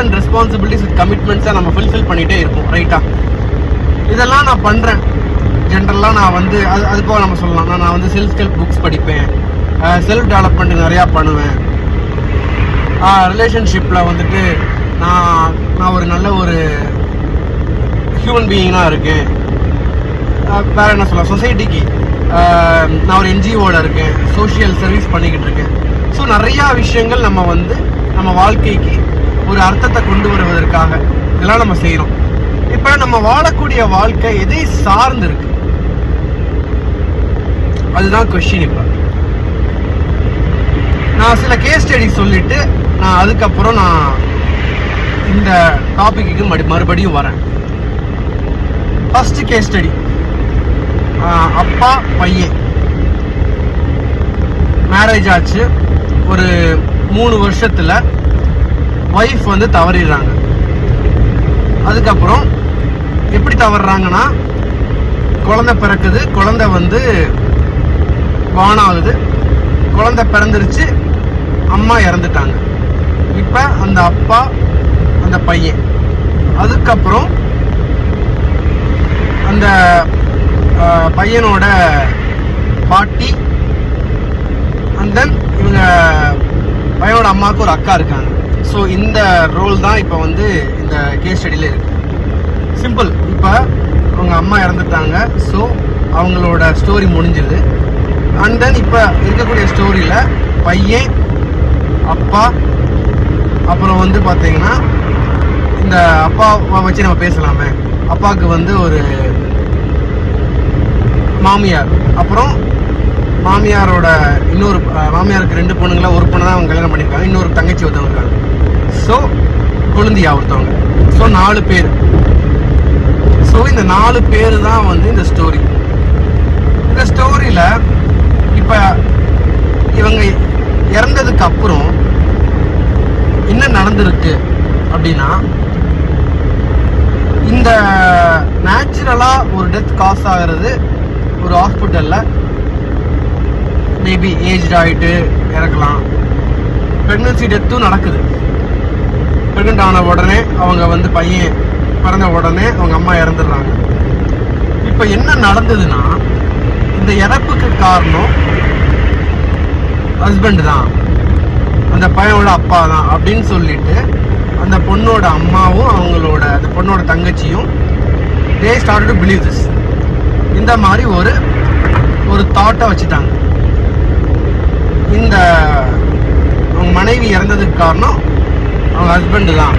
And responsibilities with கமிட்மெண்ட்ஸை நம்ம fulfil பண்ணிகிட்டே இருப்போம், ரைட்டா? இதெல்லாம் நான் பண்ணுறேன். ஜென்ரலாக நான் வந்து அது போக நம்ம சொல்லலாம், நான் வந்து செல்ஃப் ஹெல்ப் புக்ஸ் படிப்பேன், செல்ஃப் டெவலப்மெண்ட் நிறையா பண்ணுவேன், ரிலேஷன்ஷிப்பில் வந்துட்டு நான் ஒரு நல்ல ஒரு ஹியூமன் பீயிங்காக இருக்கேன். வேறு என்ன சொல்லலாம், சொசைட்டிக்கு நான் ஒரு என்ஜிஓவில் இருக்கேன், சோஷியல் சர்வீஸ் பண்ணிக்கிட்டு இருக்கேன். ஸோ நிறையா விஷயங்கள் நம்ம வந்து நம்ம வாழ்க்கைக்கு ஒரு அர்த்தத்தை கொண்டு வருவதற்காக இதெல்லாம் நம்ம செய்கிறோம். இப்போ நம்ம வாழக்கூடிய வாழ்க்கை எதை சார்ந்து இருக்கு, அதுதான் கொஸ்டின். இப்போ நான் சில கேஸ் ஸ்டடி சொல்லிட்டு நான் அதுக்கப்புறம் நான் இந்த டாபிக்கு மறுபடியும் வரேன். ஃபர்ஸ்ட் கேஸ் ஸ்டடி, அப்பா பையன் மேரேஜ் ஆச்சு. ஒரு 3 வருஷத்துல ஒய்ஃப் வந்து தவறிடுறாங்க. அதுக்கப்புறம் எப்படி தவறுறாங்கன்னா, குழந்தை பிறக்குது, குழந்தை வந்து வானாகுது, குழந்தை பிறந்துருச்சு, அம்மா இறந்துட்டாங்க. இப்போ அந்த அப்பா அந்த பையன், அதுக்கப்புறம் அந்த பையனோட பாட்டி, அண்ட் தென் இவங்க பையனோட அம்மாவுக்கு ஒரு அக்கா இருக்காங்க. ஸோ இந்த ரோல் தான் இப்போ வந்து இந்த கேஸ் ஸ்டடியில் இருக்கு. சிம்பிள். இப்போ அவங்க அம்மா இறந்துட்டாங்க, ஸோ அவங்களோட ஸ்டோரி முடிஞ்சுது. அண்ட் தென் இப்போ இருக்கக்கூடிய ஸ்டோரியில் பையன், அப்பா, அப்புறம் வந்து பார்த்தீங்கன்னா இந்த அப்பாவை வச்சு நம்ம பேசலாமே, அப்பாவுக்கு வந்து ஒரு மாமியார், அப்புறம் மாமியாரோட இன்னொரு மாமியாருக்கு 2 பொண்ணுங்களா, ஒரு பொண்ணு தான் அவங்க கல்யாணம் பண்ணியிருக்காங்க, இன்னொரு தங்கச்சி ஒருத்தவங்க இருக்காங்க. ஸோ குழந்தையா ஒருத்தவங்க. ஸோ 4 பேர். ஸோ இந்த 4 பேர் தான் வந்து இந்த ஸ்டோரி. இந்த ஸ்டோரியில் இப்போ இவங்க இறந்ததுக்கு அப்புறம் என்ன நடந்திருக்கு அப்படின்னா, இந்த நேச்சுரலாக ஒரு டெத் காஸ் ஆகிறது ஒரு ஹாஸ்பிட்டலில் மேபி ஏஜ் ஆகிட்டு இறக்கலாம். ப்ரெக்னன்சி டெத்தும் நடக்குது. ப்ரெக்னென்ட் ஆன உடனே அவங்க வந்து பையன் பிறந்த உடனே அவங்க அம்மா இறந்துடுறாங்க. இப்போ என்ன நடந்ததுன்னா, இந்த இறப்புக்கு காரணம் ஹஸ்பண்ட் தான், அந்த பையனோட அப்பா தான் அப்படின்னு சொல்லிட்டு அந்த பொண்ணோட அம்மாவும் அவங்களோட அந்த பொண்ணோட தங்கச்சியும் they started to believe this. இந்த மாதிரி ஒரு தாட்டை வச்சுட்டாங்க. இந்த அவங்க மனைவி இறந்ததுக்கு காரணம் அவங்க ஹஸ்பண்டு தான்